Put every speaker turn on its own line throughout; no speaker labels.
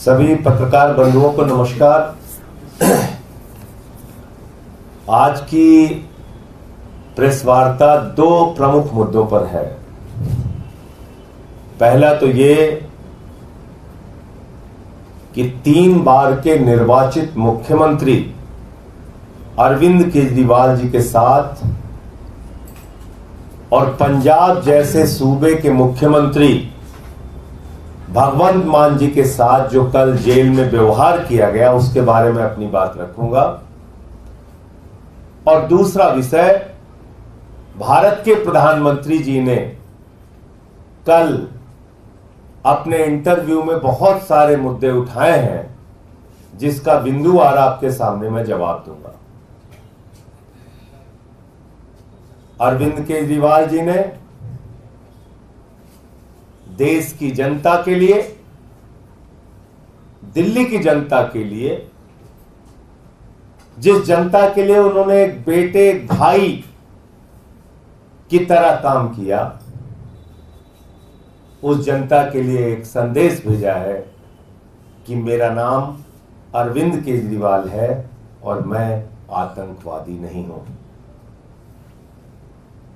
सभी पत्रकार बंधुओं को नमस्कार। आज की प्रेस वार्ता दो प्रमुख मुद्दों पर है। पहला तो ये कि 3 बार के निर्वाचित मुख्यमंत्री अरविंद केजरीवाल जी के साथ और पंजाब जैसे सूबे के मुख्यमंत्री भगवंत मान जी के साथ जो कल जेल में व्यवहार किया गया, उसके बारे में अपनी बात रखूंगा। और दूसरा विषय, भारत के प्रधानमंत्री जी ने कल अपने इंटरव्यू में बहुत सारे मुद्दे उठाए हैं, जिसका बिंदुवार आपके सामने मैं जवाब दूंगा। अरविंद केजरीवाल जी ने देश की जनता के लिए, दिल्ली की जनता के लिए, जिस जनता के लिए उन्होंने एक बेटे, एक भाई की तरह काम किया, उस जनता के लिए एक संदेश भेजा है कि मेरा नाम अरविंद केजरीवाल है और मैं आतंकवादी नहीं हूं।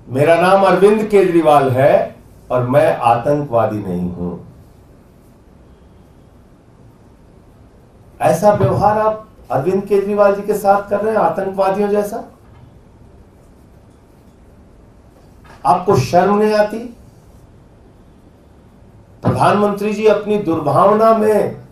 मेरा नाम अरविंद केजरीवाल है और मैं आतंकवादी नहीं हूं। ऐसा व्यवहार आप अरविंद केजरीवाल जी के साथ कर रहे हैं, आतंकवादियों जैसा। आपको शर्म नहीं आती? प्रधानमंत्री जी अपनी दुर्भावना में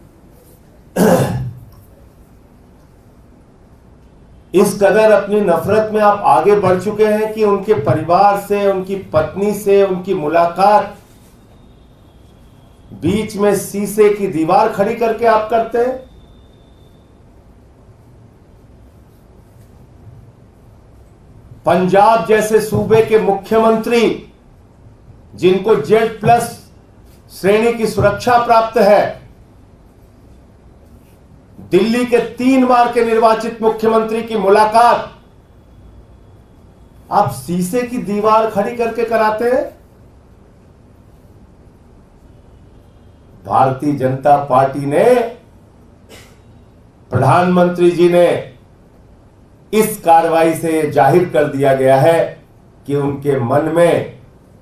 इस कदर अपनी नफरत में आप आगे बढ़ चुके हैं कि उनके परिवार से, उनकी पत्नी से उनकी मुलाकात बीच में शीशे की दीवार खड़ी करके आप करते हैं। पंजाब जैसे सूबे के मुख्यमंत्री, जिनको Z+ श्रेणी की सुरक्षा प्राप्त है, दिल्ली के 3 बार के निर्वाचित मुख्यमंत्री की मुलाकात आप शीशे की दीवार खड़ी करके कराते हैं। भारतीय जनता पार्टी ने, प्रधानमंत्री जी ने इस कार्रवाई से जाहिर कर दिया गया है कि उनके मन में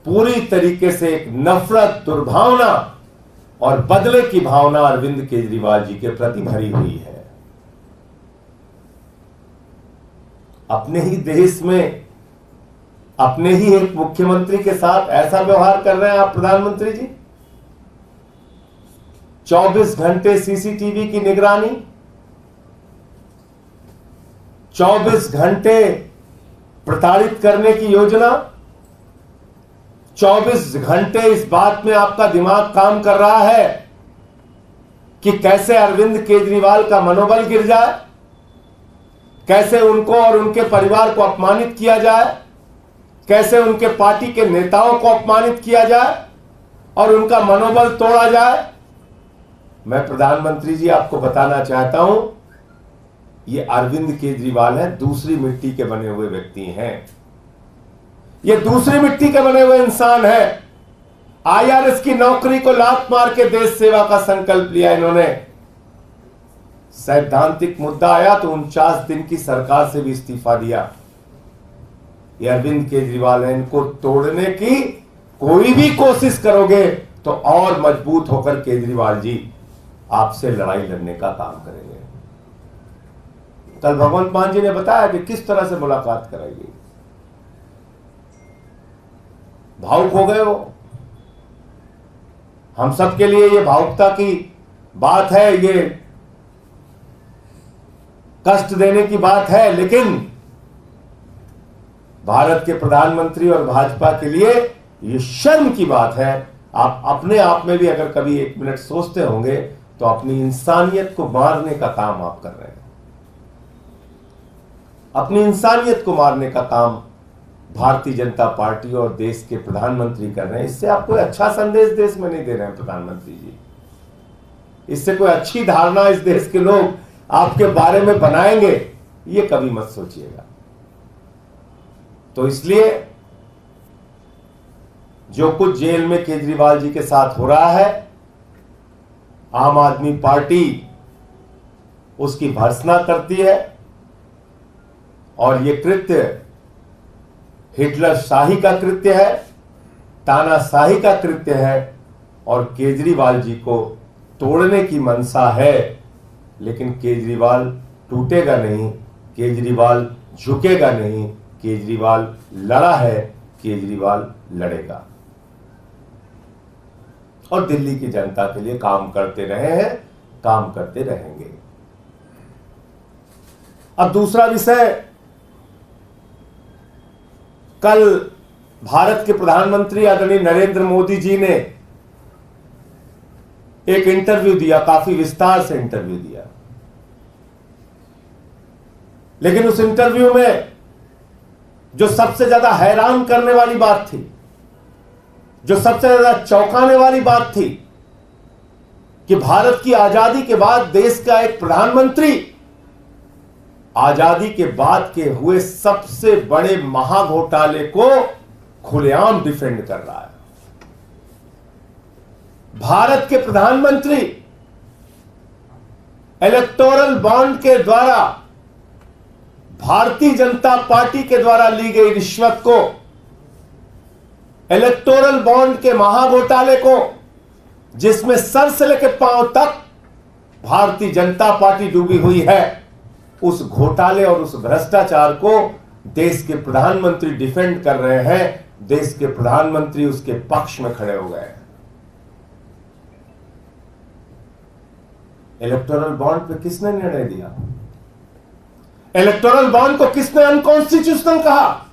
पूरी तरीके से एक नफरत, दुर्भावना और बदले की भावना अरविंद केजरीवाल जी के प्रति भरी हुई है। अपने ही देश में अपने ही एक मुख्यमंत्री के साथ ऐसा व्यवहार कर रहे हैं आप प्रधानमंत्री जी। 24 घंटे सीसीटीवी की निगरानी, 24 घंटे प्रताड़ित करने की योजना, 24 घंटे इस बात में आपका दिमाग काम कर रहा है कि कैसे अरविंद केजरीवाल का मनोबल गिर जाए, कैसे उनको और उनके परिवार को अपमानित किया जाए, कैसे उनके पार्टी के नेताओं को अपमानित किया जाए और उनका मनोबल तोड़ा जाए। मैं प्रधानमंत्री जी आपको बताना चाहता हूं, ये अरविंद केजरीवाल है, दूसरी मिट्टी के बने हुए व्यक्ति हैं। ये दूसरी मिट्टी के बने हुए इंसान है। IRS की नौकरी को लात मार के देश सेवा का संकल्प लिया इन्होंने। सैद्धांतिक मुद्दा आया तो 49 दिन की सरकार से भी इस्तीफा दिया। ये अरविंद केजरीवाल है, इनको तोड़ने की कोई भी कोशिश करोगे तो और मजबूत होकर केजरीवाल जी आपसे लड़ाई लड़ने का काम करेंगे। कल भगवंत मान जी ने बताया कि किस तरह से मुलाकात कराएगी। भावुक हो गए वो। हम सबके लिए ये भावुकता की बात है, ये कष्ट देने की बात है, लेकिन भारत के प्रधानमंत्री और भाजपा के लिए ये शर्म की बात है। आप अपने आप में भी अगर कभी 1 मिनट सोचते होंगे तो अपनी इंसानियत को मारने का काम आप कर रहे हैं। अपनी इंसानियत को मारने का काम भारतीय जनता पार्टी और देश के प्रधानमंत्री कर रहे हैं। इससे आप कोई अच्छा संदेश देश में नहीं दे रहे हैं प्रधानमंत्री जी। इससे कोई अच्छी धारणा इस देश के लोग आपके बारे में बनाएंगे, ये कभी मत सोचिएगा। तो इसलिए जो कुछ जेल में केजरीवाल जी के साथ हो रहा है, आम आदमी पार्टी उसकी भर्त्सना करती है और यह कृत्य हिटलर शाही का कृत्य है, तानाशाही का कृत्य है और केजरीवाल जी को तोड़ने की मंशा है। लेकिन केजरीवाल टूटेगा नहीं, केजरीवाल झुकेगा नहीं, केजरीवाल लड़ा है, केजरीवाल लड़ेगा और दिल्ली की जनता के लिए काम करते रहे हैं, काम करते रहेंगे। अब दूसरा विषय, कल भारत के प्रधानमंत्री आदरणीय नरेंद्र मोदी जी ने एक इंटरव्यू दिया, काफी विस्तार से इंटरव्यू दिया। लेकिन उस इंटरव्यू में जो सबसे ज्यादा हैरान करने वाली बात थी, जो सबसे ज्यादा चौंकाने वाली बात थी कि भारत की आजादी के बाद देश का एक प्रधानमंत्री आजादी के बाद के हुए सबसे बड़े महाघोटाले को खुलेआम डिफेंड कर रहा है। भारत के प्रधानमंत्री इलेक्टोरल बॉन्ड के द्वारा भारतीय जनता पार्टी के द्वारा ली गई रिश्वत को, इलेक्टोरल बॉन्ड के महाघोटाले को, जिसमें सर से लेकर पांव तक भारतीय जनता पार्टी डूबी हुई है, उस घोटाले और उस भ्रष्टाचार को देश के प्रधानमंत्री डिफेंड कर रहे हैं। देश के प्रधानमंत्री उसके पक्ष में खड़े हो गए। इलेक्टोरल बॉन्ड पे किसने निर्णय दिया? इलेक्टोरल बॉन्ड को किसने अनकॉन्स्टिट्यूशनल कहा?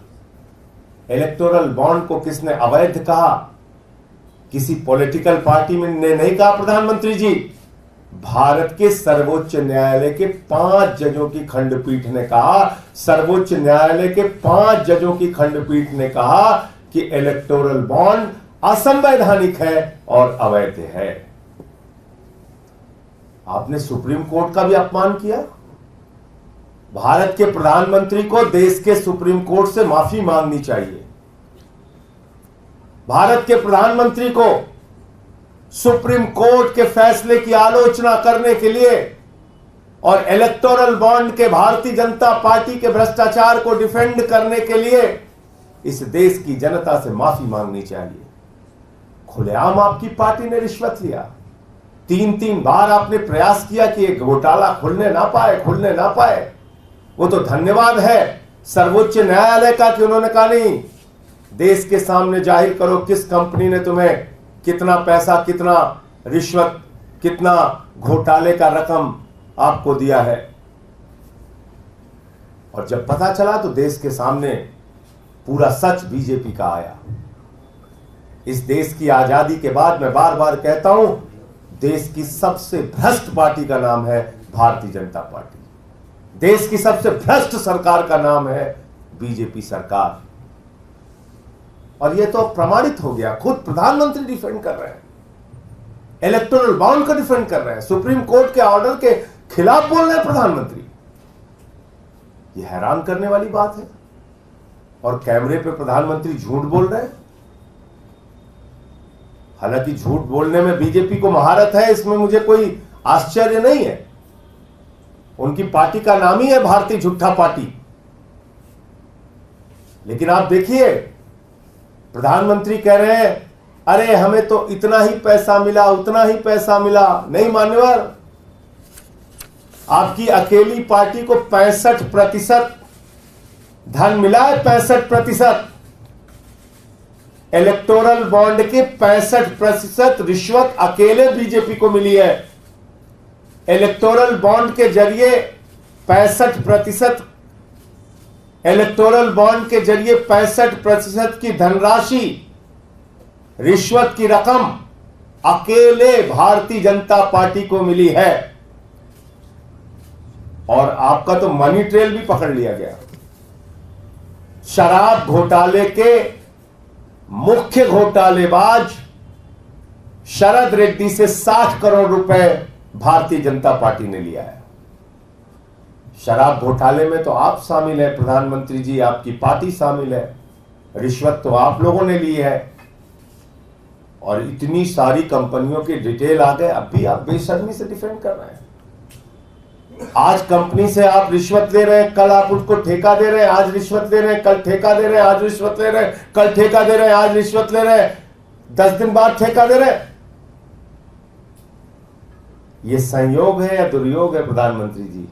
इलेक्टोरल बॉन्ड को किसने अवैध कहा? किसी पॉलिटिकल पार्टी में ने नहीं कहा प्रधानमंत्री जी। भारत के सर्वोच्च न्यायालय के 5 जजों की खंडपीठ ने कहा, सर्वोच्च न्यायालय के 5 जजों की खंडपीठ ने कहा कि इलेक्टोरल बॉन्ड असंवैधानिक है और अवैध है। आपने सुप्रीम कोर्ट का भी अपमान किया। भारत के प्रधानमंत्री को देश के सुप्रीम कोर्ट से माफी मांगनी चाहिए। भारत के प्रधानमंत्री को सुप्रीम कोर्ट के फैसले की आलोचना करने के लिए और इलेक्टोरल बॉन्ड के भारतीय जनता पार्टी के भ्रष्टाचार को डिफेंड करने के लिए इस देश की जनता से माफी मांगनी चाहिए। खुलेआम आपकी पार्टी ने रिश्वत लिया। 3 बार आपने प्रयास किया कि यह घोटाला खुलने ना पाए। वो तो धन्यवाद है सर्वोच्च न्यायालय का कि उन्होंने कहा नहीं, देश के सामने जाहिर करो किस कंपनी ने तुम्हें कितना पैसा, कितना रिश्वत, कितना घोटाले का रकम आपको दिया है। और जब पता चला तो देश के सामने पूरा सच बीजेपी का आया। इस देश की आजादी के बाद मैं बार बार कहता हूं, देश की सबसे भ्रष्ट पार्टी का नाम है भारतीय जनता पार्टी। देश की सबसे भ्रष्ट सरकार का नाम है बीजेपी सरकार। और यह तो प्रमाणित हो गया। खुद प्रधानमंत्री डिफेंड कर रहे हैं, इलेक्टोरल बॉन्ड को डिफेंड कर रहे हैं, सुप्रीम कोर्ट के ऑर्डर के खिलाफ बोल रहे हैं प्रधानमंत्री। यह हैरान करने वाली बात है। और कैमरे पे प्रधानमंत्री झूठ बोल रहे हैं। हालांकि झूठ बोलने में बीजेपी को महारत है, इसमें मुझे कोई आश्चर्य नहीं है। उनकी पार्टी का नाम ही है भारतीय झूठा पार्टी। लेकिन आप देखिए, प्रधानमंत्री कह रहे हैं अरे हमें तो इतना ही पैसा मिला, उतना ही पैसा मिला। नहीं मान्यवर, आपकी अकेली पार्टी को 65% धन मिला है। 65% इलेक्टोरल बॉन्ड के 65% रिश्वत अकेले बीजेपी को मिली है। इलेक्टोरल बॉन्ड के जरिए 65% इलेक्टोरल बॉन्ड के जरिए 65% की धनराशि, रिश्वत की रकम अकेले भारतीय जनता पार्टी को मिली है। और आपका तो मनी ट्रेल भी पकड़ लिया गया। शराब घोटाले के मुख्य घोटालेबाज शरद रेड्डी से 60 करोड़ रुपए भारतीय जनता पार्टी ने लिया है। शराब घोटाले में तो आप शामिल है प्रधानमंत्री जी, आपकी पार्टी शामिल है। रिश्वत तो आप लोगों ने ली है। और इतनी सारी कंपनियों की डिटेल आ गए, अब भी आप बेशर्मी से डिफेंड कर रहे हैं। आज कंपनी से आप रिश्वत ले रहे हैं, कल आप उसको ठेका दे रहे हैं, आज रिश्वत ले रहे हैं, कल ठेका दे रहे हैं, आज रिश्वत ले रहे हैं, कल ठेका दे रहे हैं, आज रिश्वत ले रहे हैं, 10 दिन बाद ठेका दे रहे हैं। ये संयोग है या दुर्योग है प्रधानमंत्री जी?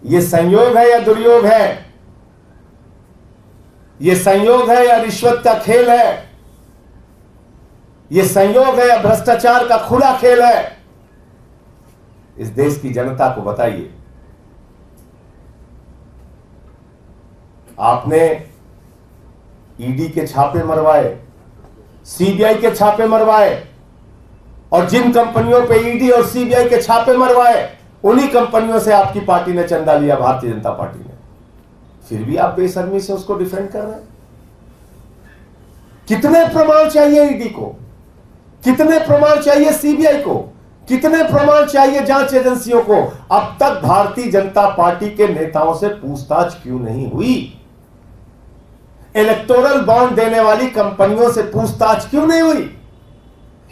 ये संयोग है या दुर्योग है? ये संयोग है या रिश्वत का खेल है? ये संयोग है या भ्रष्टाचार का खुला खेल है? इस देश की जनता को बताइए। आपने ईडी के छापे मरवाए, सीबीआई के छापे मरवाए, और जिन कंपनियों पे ईडी और सीबीआई के छापे मरवाए उन्हीं कंपनियों से आपकी पार्टी ने चंदा लिया, भारतीय जनता पार्टी ने। फिर भी आप बेशर्मी से उसको डिफेंड कर रहे हैं। कितने प्रमाण चाहिए ईडी को? कितने प्रमाण चाहिए सीबीआई को? कितने प्रमाण चाहिए जांच एजेंसियों को? अब तक भारतीय जनता पार्टी के नेताओं से पूछताछ क्यों नहीं हुई? इलेक्टोरल बॉन्ड देने वाली कंपनियों से पूछताछ क्यों नहीं हुई?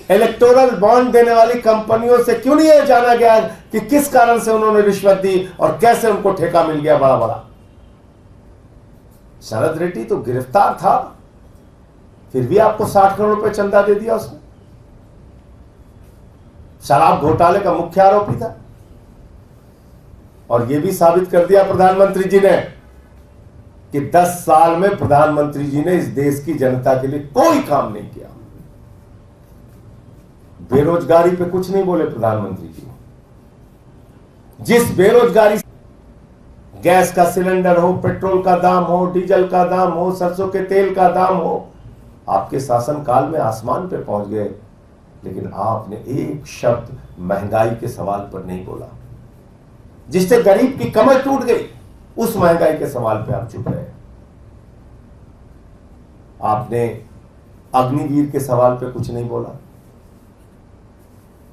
इलेक्टोरल बॉन्ड देने वाली कंपनियों से क्यों नहीं यह जाना गया कि किस कारण से उन्होंने रिश्वत दी और कैसे उनको ठेका मिल गया बड़ा बड़ा? शरद रेड्डी तो गिरफ्तार था, फिर भी आपको 60 करोड़ रुपए चंदा दे दिया उसने। शराब घोटाले का मुख्य आरोपी था, और यह भी साबित कर दिया प्रधानमंत्री जी ने कि 10 साल में प्रधानमंत्री जी ने इस देश की जनता के लिए कोई काम नहीं किया। बेरोजगारी पे कुछ नहीं बोले प्रधानमंत्री जी। जिस बेरोजगारी, गैस का सिलेंडर हो, पेट्रोल का दाम हो, डीजल का दाम हो, सरसों के तेल का दाम हो, आपके शासनकाल में आसमान पे पहुंच गए, लेकिन आपने एक शब्द महंगाई के सवाल पर नहीं बोला। जिससे गरीब की कमर टूट गई, उस महंगाई के सवाल पे आप चुप रहे। आपने अग्निवीर के सवाल पे कुछ नहीं बोला।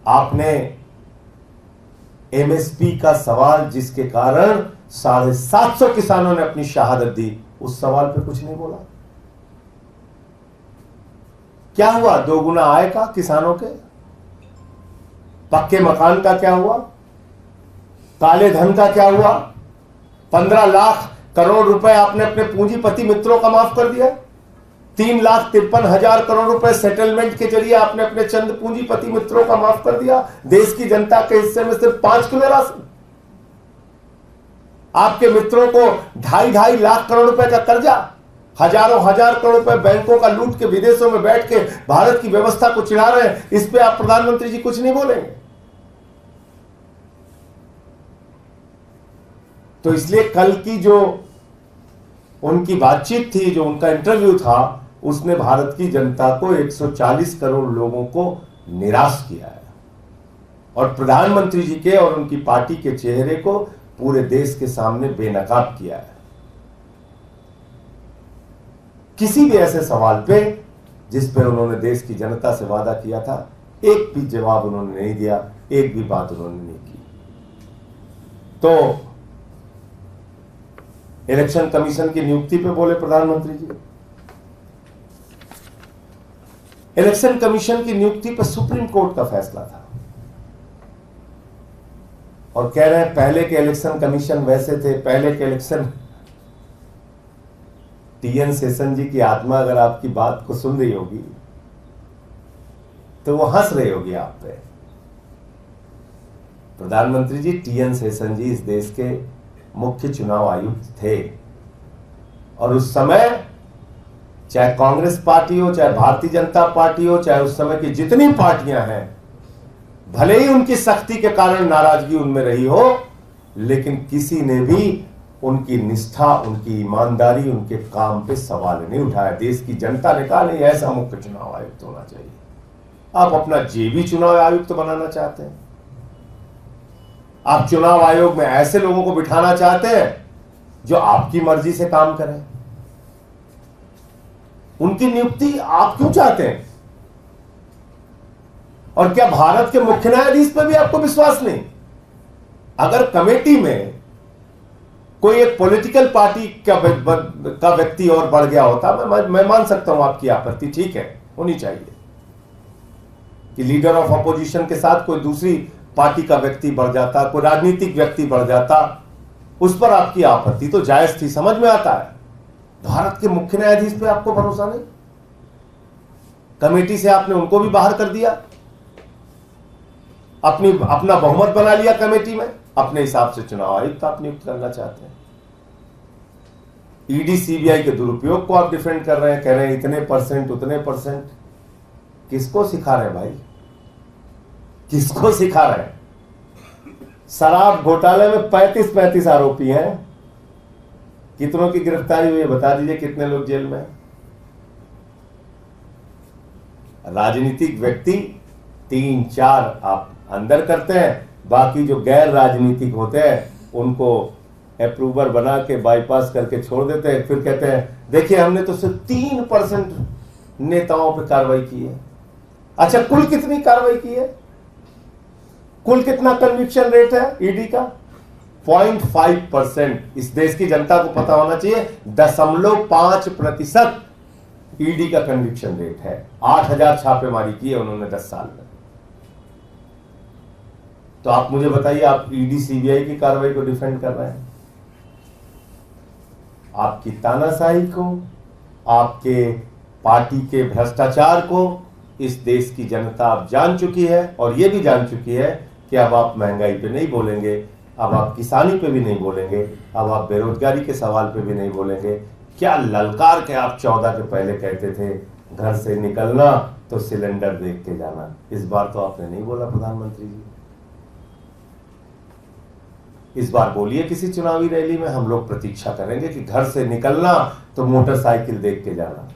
आपने एमएसपी का सवाल, जिसके कारण 750 किसानों ने अपनी शहादत दी, उस सवाल पे कुछ नहीं बोला। क्या हुआ? 2 गुना आय का किसानों के? पक्के मकान का क्या हुआ? काले धन का क्या हुआ? 15 लाख करोड़ रुपए आपने अपने पूंजीपति मित्रों का माफ कर दिया। 3,53,000 करोड़ रुपए सेटलमेंट के जरिए आपने अपने चंद पूंजीपति मित्रों का माफ कर दिया। देश की जनता के हिस्से में सिर्फ 5 किलो राशि। आपके मित्रों को 2.5 लाख करोड़ रुपए का कर्जा, हजारों हजार करोड़ रुपए बैंकों का लूट के विदेशों में बैठ के भारत की व्यवस्था को चिढ़ा रहे हैं। इस पे आप प्रधानमंत्री जी कुछ नहीं बोलेंगे। तो इसलिए कल की जो उनकी बातचीत थी, जो उनका इंटरव्यू था, उसने भारत की जनता को, 140 करोड़ लोगों को निराश किया है, और प्रधानमंत्री जी के और उनकी पार्टी के चेहरे को पूरे देश के सामने बेनकाब किया है। किसी भी ऐसे सवाल पे जिस पे उन्होंने देश की जनता से वादा किया था, एक भी जवाब उन्होंने नहीं दिया, एक भी बात उन्होंने नहीं की। तो इलेक्शन कमीशन की नियुक्ति पे बोले प्रधानमंत्री जी। इलेक्शन कमीशन की नियुक्ति पर सुप्रीम कोर्ट का फैसला था, और कह रहे हैं पहले के इलेक्शन कमीशन वैसे थे, पहले के इलेक्शन। टीएन शेषन जी की आत्मा अगर आपकी बात को सुन रही होगी तो वो हंस रही होगी आप पे। प्रधानमंत्री जी, टीएन शेषन जी इस देश के मुख्य चुनाव आयुक्त थे, और उस समय चाहे कांग्रेस पार्टी हो, चाहे भारतीय जनता पार्टी हो, चाहे उस समय की जितनी पार्टियां हैं, भले ही उनकी सख्ती के कारण नाराजगी उनमें रही हो, लेकिन किसी ने भी उनकी निष्ठा, उनकी ईमानदारी, उनके काम पे सवाल नहीं उठाया। देश की जनता ने कहा नहीं, ऐसा मुख्य चुनाव आयुक्त होना चाहिए। आप अपना जेबी चुनाव आयुक्त बनाना चाहते हैं, आप चुनाव आयोग में ऐसे लोगों को बिठाना चाहते हैं जो आपकी मर्जी से काम करें। उनकी नियुक्ति आप क्यों चाहते हैं? और क्या भारत के मुख्य न्यायाधीश पर भी आपको विश्वास नहीं? अगर कमेटी में कोई एक पॉलिटिकल पार्टी का व्यक्ति और बढ़ गया होता, मैं मान सकता हूं आपकी आपत्ति, ठीक है, होनी चाहिए कि लीडर ऑफ अपोजिशन के साथ कोई दूसरी पार्टी का व्यक्ति बढ़ जाता, कोई राजनीतिक व्यक्ति बढ़ जाता, उस पर आपकी आपत्ति तो जायज थी, समझ में आता है। भारत के मुख्य न्यायाधीश पे आपको भरोसा नहीं, कमेटी से आपने उनको भी बाहर कर दिया, अपना बहुमत बना लिया कमेटी में, अपने हिसाब से चुनाव आयुक्त आप नियुक्त करना चाहते हैं। ईडी सीबीआई के दुरुपयोग को आप डिफेंड कर रहे हैं, कह रहे हैं इतने परसेंट उतने परसेंट। किसको सिखा रहे हैं भाई, किसको सिखा रहे हैं? शराब घोटाले में 35 आरोपी हैं, कितनों की गिरफ्तारी हुई है बता दीजिए, कितने लोग जेल में? राजनीतिक व्यक्ति 3-4 आप अंदर करते हैं, बाकी जो गैर राजनीतिक होते हैं उनको अप्रूवर बना के बाईपास करके छोड़ देते हैं, फिर कहते हैं देखिए हमने तो सिर्फ 3% नेताओं पर कार्रवाई की है। अच्छा, कुल कितनी कार्रवाई की है? कुल कितना कन्विक्शन रेट है ईडी का? 0.5%। इस देश की जनता को पता होना चाहिए 0.5% ईडी का कन्विक्शन रेट है। 8000 छापेमारी की है उन्होंने 10 साल में। तो आप मुझे बताइए, आप ईडी सीबीआई की कार्रवाई को डिफेंड कर रहे हैं? आपकी तानाशाही को, आपके पार्टी के भ्रष्टाचार को इस देश की जनता अब जान चुकी है, और यह भी जान चुकी है कि अब आप महंगाई पे नहीं बोलेंगे, अब आप किसानी पे भी नहीं बोलेंगे, अब आप बेरोजगारी के सवाल पे भी नहीं बोलेंगे। क्या ललकार के आप 14 के पहले कहते थे घर से निकलना तो सिलेंडर देख के जाना, इस बार तो आपने नहीं बोला प्रधानमंत्री जी। इस बार बोलिए किसी चुनावी रैली में, हम लोग प्रतीक्षा करेंगे कि घर से निकलना तो मोटरसाइकिल देख के जाना,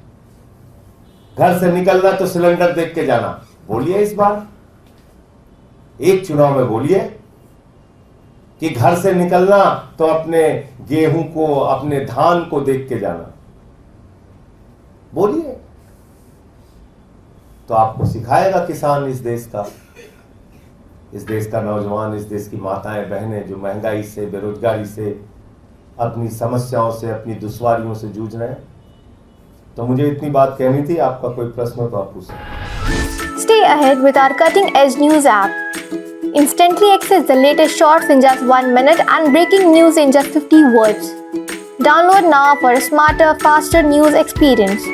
घर से निकलना तो सिलेंडर देख के जाना। बोलिए इस बार, एक चुनाव में बोलिए कि घर से निकलना तो अपने गेहूं को, अपने धान को देख के जाना, बोलिए। तो आपको सिखाएगा किसान इस देश का नौजवान, इस देश की माताएं बहनें जो महंगाई से, बेरोजगारी से, अपनी समस्याओं से, अपनी दुश्वारियों से जूझ रहे हैं। तो मुझे इतनी बात कहनी थी। आपका कोई प्रश्न हो तो आप पूछ सकते।
Stay ahead with our cutting edge news app. Instantly access the latest shorts in just 1 minute and breaking news in just 50 words. Download now for a smarter, faster news experience.